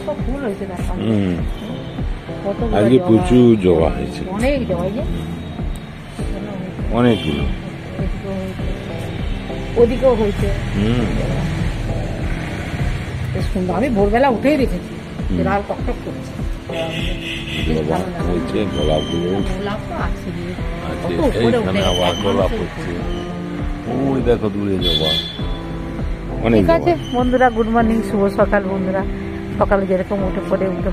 কত ফুল হয়েছে দেখো। আজকে প্রচুর জবা হয়েছে, অনেক জবা, অনেকগুলো, ওদিকেও হয়েছে। বেশ সুন্দর। আমি ভোরবেলা উঠেই দেখেছি লাল টকটক করছে। গোলাপগুলো গোলাপ তো আছে, আবার গোলাপ হচ্ছে, ওই দেখো দূরে জবা। ঠিক আছে বন্ধুরা, গুড মর্নিং, শুভ সকাল বন্ধুরা। সকালে যেরকম উঠে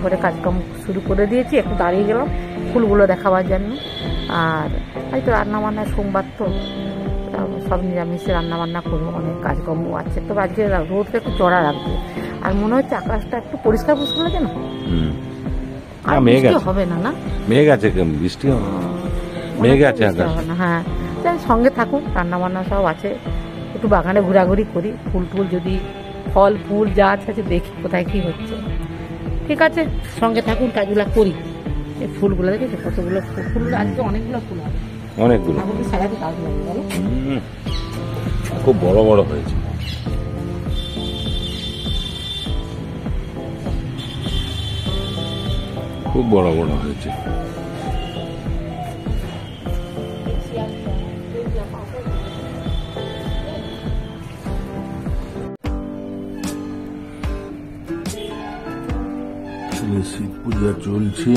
পড়ে কাজকর্ম শুরু করে দিয়েছি, একটু দাঁড়িয়ে গেলাম ফুলগুলো দেখাবার জন্য। আর হয়তো রান্নাবান্না, সোমবার তো সব নিরামিষে রান্নাবান্না করবো, অনেক কাজকর্ম আছে। তবে আজকে রোদটা একটু চড়া রাখবে, আর মনে হচ্ছে আকাশটা একটু পরিষ্কার লাগে না, আর বৃষ্টি হবে না। না মেঘ আছে, বৃষ্টি হবে, মেঘ আছে না। হ্যাঁ, সঙ্গে থাকুন, রান্নাবান্না সব আছে। একটু বাগানে ঘোরাঘুরি করি, ফুল টুল যদি ফল ফুল যা আছে দেখি কোথায় কি হচ্ছে। ঠিক আছে, সঙ্গে থাকুন, কাজগুলো করি। এই ফুলগুলো দেখেছি কতগুলো ফুল, আজকে অনেকগুলো ফুল আছে, অনেকগুলো সাজাতে কাজ লাগে বলো। খুব বড় বড় হয়েছে, খুব বড় বড় হয়েছে। শিব পূজা চলছে,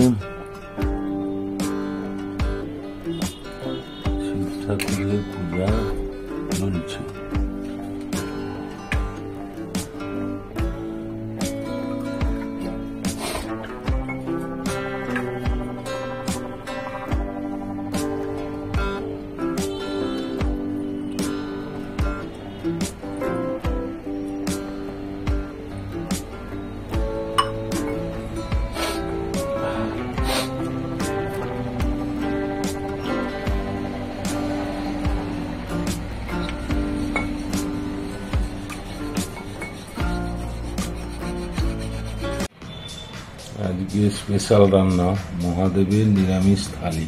শিব ঠাকুরের পূজা চলছে। আজকে স্পেশাল রান্না, মহাদেবের নিরামিষ থালি।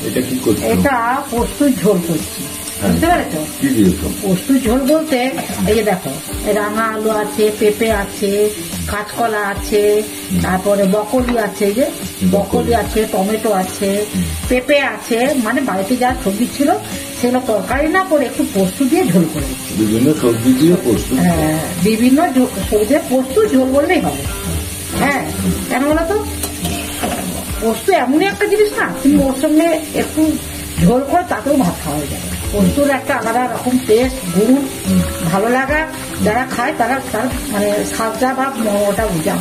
এটা কি করছো? এটা পোস্তুর ঝোল করছি, বুঝতে পেরেছো? কি দিয়েছো? পোস্তুর ঝোল বলতে এই যে দেখো, রাঙা আলু আছে, পেঁপে আছে, কাঁচকলা আছে, তারপরে বকলি আছে, এই যে বকলি আছে, টমেটো আছে, পেঁপে আছে, মানে বাড়িতে যা সবজি ছিল সেগুলো তরকারি না করে একটু পোস্ত দিয়ে ঝোল করে দিচ্ছি। বিভিন্ন সবজি দিয়ে পোস্ত, হ্যাঁ, বিভিন্ন সবজি পোস্ত ঝোল বললেই হবে। হ্যাঁ, কেন বলো তো, পোস্ত এমনই একটা জিনিস না, তুমি ওর সঙ্গে একটু ঝোল করে তাতেও ভাত খাওয়া যাবে। পোস্তর একটা আলাদা রকম টেস্ট, গুণ, ভালো লাগা, যারা খায় তারা তার মানে স্বাদটা বা মরমটা বুঝাম।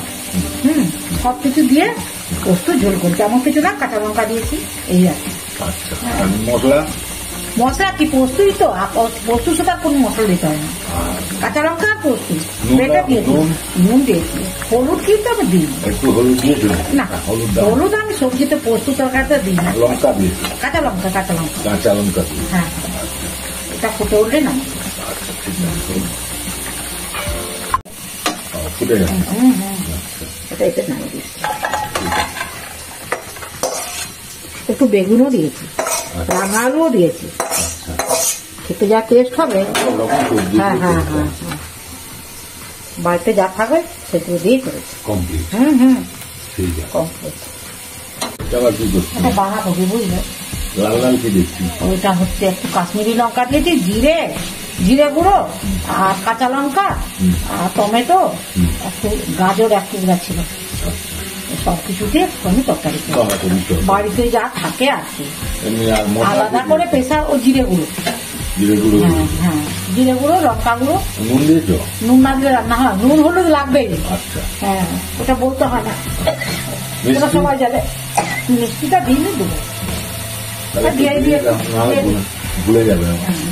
সবকিছু দিয়ে পোস্ত ঝোল করছি, এমন কিছু না, কাঁচা লঙ্কা দিয়েছি, এই আর কি। মশলা মশলা কি পোস্তই তো, পোস্ত সাথে কোনো মশলা দিতে হয় না, কাঁচা লঙ্কা আর পোস্ত বেটে দিয়েছি, নুন দিয়েছি, হলুদ কিন্তু আমি দিই না, হলুদ আমি সবজিতে পোস্ত তরকারিতে দিই না, লঙ্কা দিয়ে, কাঁচা লঙ্কা হ্যাঁ, এটা ফুটে উঠলে না এটা এতে নামিয়ে দিচ্ছি। একটু বেগুনও দিয়েছি, রাঙা আলুও দিয়েছি, খেতে যা টেস্ট হবে। হ্যাঁ হ্যাঁ হ্যাঁ হ্যাঁ, বাড়িতে যা থাকবে সেগুলো দিয়ে করেছি। এটা বাঁধাকপি, বুঝলে, ওইটা হচ্ছে একটু কাশ্মীরি লঙ্কা দিয়েছি, জিরে গুঁড়ো আর কাঁচা লঙ্কা আর টমেটো, একটু গাজর এক টুকরা ছিল, সবকিছু দিয়ে আমি তরকারি বাড়িতে যা থাকে আর কি। আলাদা করে প্রেসার ও জিরে গুঁড়ো, হ্যাঁ জিরে গুঁড়ো, লঙ্কা গুঁড়ো, নুন না দিলে রান্না হয়, নুন হলুদ লাগবেই। হ্যাঁ, ওটা বলতে হয় না, ওটা সবাই জানে। মিষ্টিটা দিয়ে দেবো,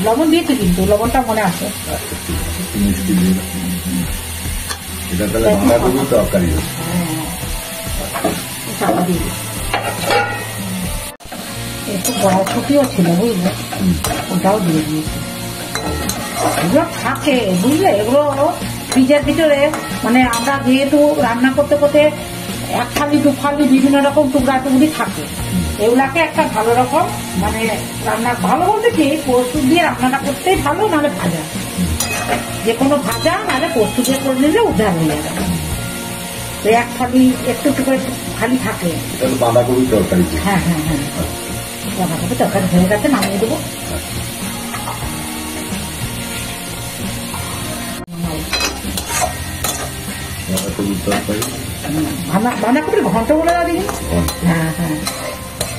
লবণ দিয়েছি কিন্তু লবণটা মনে আছে। একটু কড়াইশুটিও ছিল, বুঝলে, ওটাও দিয়ে দিয়েছি। এগুলো থাকে, বুঝলে, এগুলো ফ্রিজের ভিতরে, মানে আমরা যেহেতু রান্না করতে করতে এক ফালি দু ফালি বিভিন্ন রকম টুকরা টুকরি থাকে, এগুলাকে একটা ভালো রকম মানে রান্না ভালো বলতে কি পোস্ত দিয়ে রান্নাটা করতেই ভালো, নাহলে ভাজা, যে কোনো ভাজা নাহলে পোস্ত দিয়ে করে নিলে উদ্ধার হয়ে যাবে। তো এক থালি একটু একটু করে খালি থাকে। বাঁধাকপি তরকারি? হ্যাঁ হ্যাঁ হ্যাঁ, বাঁধাকপি তরকারি হয়ে গেছে, নামিয়ে দেবো। বাঁধাকপির ঘন্ট বলে না দিদি? হ্যাঁ হ্যাঁ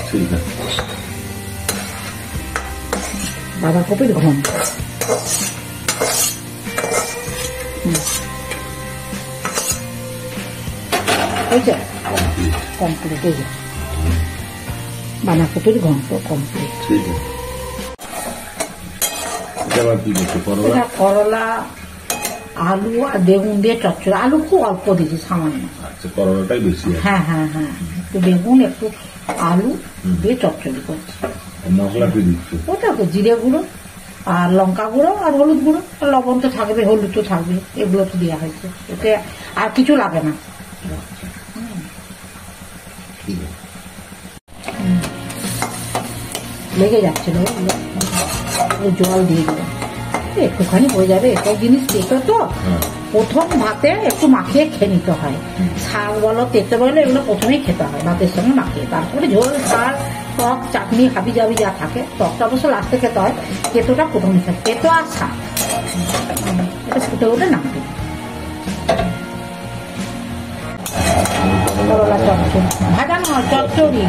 ঠিক আছে, বাঁধাকপির ঘন্ট। কমপ্লিট হয়ে যায় বাঁধাকপির ঘন্ট কমপ্লিট। করলা, আলু আর বেগুন দিয়ে চচ্চড়ি। আলু খুব অল্প দিয়েছি, সামান্য। করলাটাই বেশি? হ্যাঁ হ্যাঁ হ্যাঁ, একটু বেগুন একটু আলু দিয়ে চচ্চড়ি করছি। মশলা কি দিচ্ছি? ওটা তো জিরে গুঁড়ো আর লঙ্কা গুঁড়ো আর হলুদ গুঁড়ো, লবণ তো থাকবে, হলুদ তো থাকবে, এগুলো তো দেওয়া হয়েছে। এতে আর কিছু লাগে না। লেগে যাচ্ছিল, জল দিয়ে দিলাম, একটুখানি হয়ে যাবে। এসব জিনিস তেতো তো, প্রথম ভাতে একটু মাখিয়ে খেয়ে নিতে হয়। শাক বলো তেতো বলো এগুলো প্রথমেই খেতে হয় ভাতের সঙ্গে মাখিয়ে, তারপরে ঝোল শাক টক চাটনি হাবি জাবি যা থাকে, টকটা অবশ্য লাস্টে খেতে হয়, তেতোটা প্রথমে খেতে। তেতো আর শাক এটা ফুটে উঠে নামবে। করলা চচ্চড়ি, ভাজা নয় চচ্চড়ি।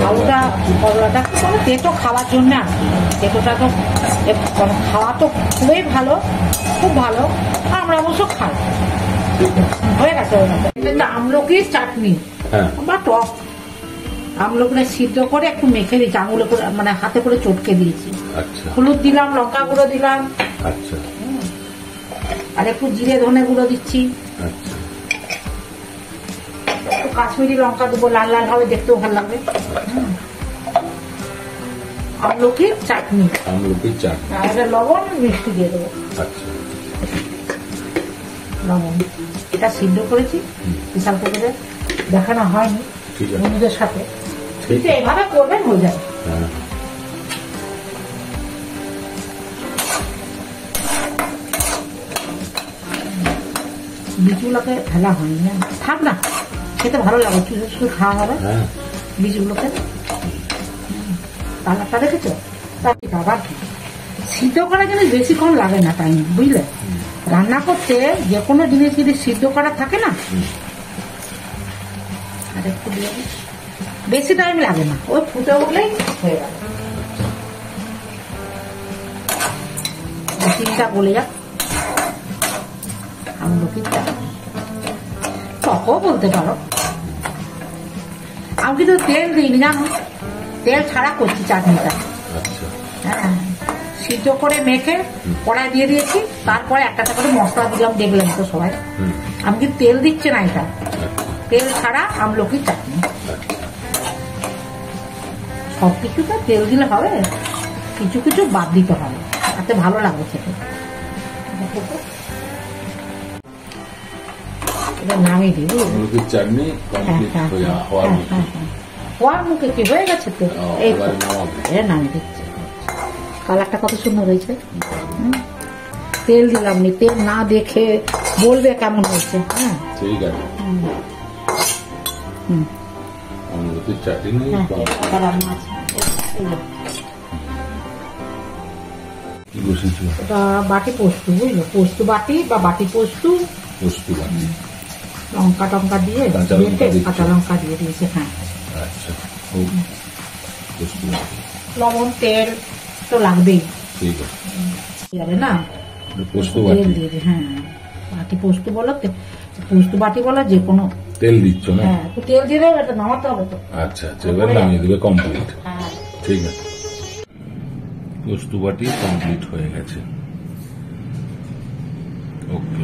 আলুটা করলাটা কোনো তেতো খাওয়ার জন্য আর কি। তেতোটা তো খাওয়া তো খুবই ভালো, খুব ভালো, আমরা অবশ্য খাই। হয়ে গেছে। এটা আমলকির চাটনি বা টক। আমলকিটা সিদ্ধ করে একটু মেখে দিয়েছি, আঙুলে করে মানে হাতে করে চটকে দিয়েছি। হলুদ দিলাম, লঙ্কা গুঁড়ো দিলাম, আর একটু জিরে ধনে গুঁড়ো দিচ্ছি, কাশ্মীরি লঙ্কা দেবো, লাল লাল হবে, দেখতেও ভালো লাগবে। আমলকির চাটনি, এটা লবণ মিষ্টি দিয়ে দেবো। লবণ এটা সিদ্ধ করেছি বিশাল করে, দেখানো হয়নি বন্ধুদের সাথে, কিন্তু এইভাবে করবেন হয়ে যাবে। বীজগুলোকে ফেলা হয়নি, থাক না, খেতে ভালো লাগে, শুধু খাওয়া হবে বীজগুলোকে। কালারটা দেখেছো? আবার সিদ্ধ করা জিনিস বেশিক্ষণ লাগে না টাইম, বুঝলে? রান্না করতে যে কোনো জিনিস যদি সিদ্ধ করা থাকে না, আর একটু দিয়ে বেশি টাইম লাগে না, ওই ফুটে উঠলেই হয়ে গেল। চিনিটা গলে যাক। আমলকির চাটনি টকও বলতে পারো। আমি কিন্তু তেল দিইনি জানো, তেল ছাড়া করছি চাটনিটা। হ্যাঁ, সিদ্ধ করে মেখে কড়াই দিয়ে দিয়েছি, তারপরে একটা করে মশলা দিলাম, দেখলাম তো সবাই। আমি কিন্তু তেল দিচ্ছি না, এটা তেল ছাড়া আমলকির চাটনি। সবকিছুতে তেল দিলে হবে, কিছু কিছু বাদ দিতে হবে, তাতে ভালো লাগবে খেতে। এটা নামিয়ে দিই, চাটনি হওয়ার মুখে কি হয়ে গেছে তো, এই নামিয়ে দিচ্ছে। কালারটা কত সুন্দর হয়েছে। তেল দিলাম নি, তেল না দেখে বলবে কেমন হয়েছে। হ্যাঁ ঠিক আছে। বাটি পোস্ত, বুঝলো? পোস্ত বাটি বা বাটি পোস্ত, লঙ্কা টঙ্কা দিয়ে কাঁচা লঙ্কা দিয়ে দিয়েছে। হ্যাঁ, লবণ তেল তো লাগবেই, যাবে না? তেল দিয়ে দে। হ্যাঁ, বাটি পোস্ত বলো, পোস্ত বাটি বলো, যে কোনো তেল দিচ্ছ না? হ্যাঁ, তেল দিয়ে দেবে, এটা নামাতে হবে তো। আচ্ছা, এবার নামিয়ে দেবে কমপ্লিট। ঠিক আছে, পোস্ত বাটি কমপ্লিট হয়ে গেছে। ওকে,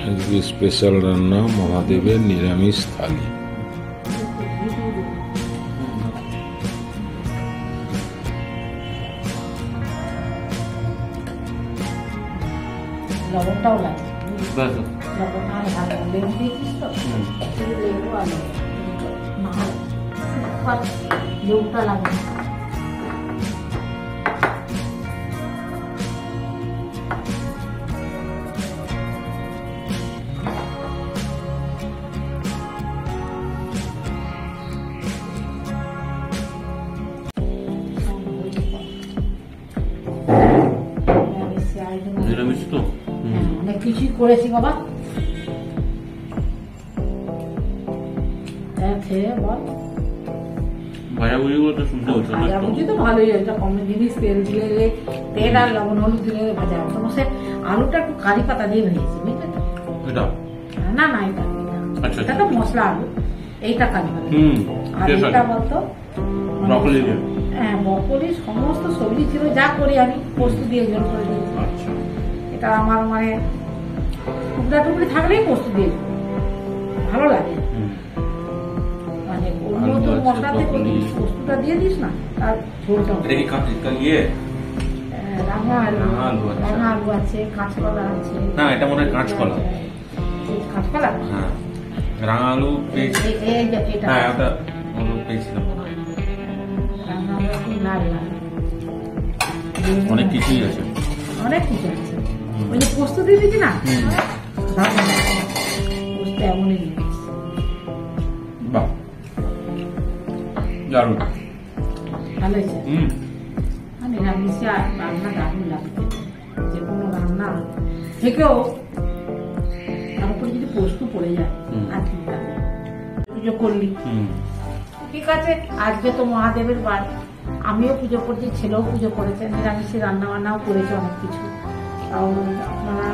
আজকে স্পেশাল রান্না মহাদেবের নিরামিষ থালি। লবণ আর ভালো লেবু দিয়েছিস তো লেবু আর লেবুটা লাগবে নিরামিষ তো অনেক কিছুই করেছি বাবা খেয়ে বল ভাজাভুজিগুলো তো শুনতে হচ্ছে ভাজাভুজি তো ভালোই হয়েছে কম জিনিস তেল দিলে তেল আর লবণ হলুদ দিলে ভাজা সমস্যা আলুটা একটু কারি পাতা দিয়ে ভেজেছি বুঝলে তো এটা না না এটা এটা তো মশলা আলু এইটা কারি পাতা আর এটা বলতো হ্যাঁ ব্রকলি সমস্ত সবজি ছিল যা করি আমি পোস্ত দিয়ে জল করে দিয়েছি এটা আমার মানে টুকরা টুকরি থাকলেই পোস্ত দিয়ে ভালো লাগে মানে অন্য তো মশলাতে পোস্তটা দিয়ে দিস না আর ঝোলটা রাঙা আলু আছে কাঁচকলা আছে না এটা মনে হয় কাঁচকলা কাঁচকলা হ্যাঁ রাঙা আলু পেয়েছি হ্যাঁ ওটা পেয়েছিলাম রাঙা আলু লাল লাল অনেক কিছুই আছে অনেক কিছু আছে ওই যে পোস্ত দিয়ে দিচ্ছি না পোস্ত এমনই দিয়ে বাহ দারুণ ভালো হয়েছে নিরামিষে রান্না দারুণ লাগবে যে কোনো রান্না থেকেও তার উপরে যদি পোস্ত পড়ে যায় আর কি পুজো করলি ঠিক আছে আজকে তো মহাদেবের বার আমিও পুজো করছি ছেলেও পুজো করেছে নিরামিষে রান্না বান্নাও করেছে অনেক কিছু তাও আপনারা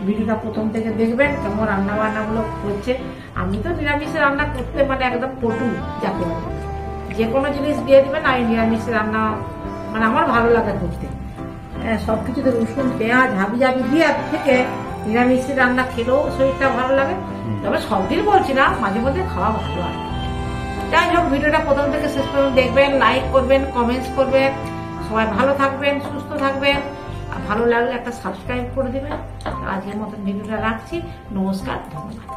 ভিডিওটা প্রথম থেকে দেখবেন কেমন রান্না বান্নাগুলো করছে আমি তো নিরামিষে রান্না করতে মানে একদম পটু যাকে বলে যে কোনো জিনিস দিয়ে দিবেন আমি নিরামিষে রান্না মানে আমার ভালো লাগে করতে সব কিছুতে রসুন পেঁয়াজ হাবি জাবি দিয়ে থেকে নিরামিষে রান্না খেলেও শরীরটা ভালো লাগে তবে সব দিন বলছি না মাঝে মধ্যে খাওয়া ভালো লাগে যাই হোক ভিডিওটা প্রথম থেকে শেষ পর্যন্ত দেখবেন লাইক করবেন কমেন্টস করবেন সবাই ভালো থাকবেন সুস্থ থাকবেন আর ভালো লাগলে একটা সাবস্ক্রাইব করে দেবেন আজকের মতন ভিডিওটা রাখছি নমস্কার ধন্যবাদ।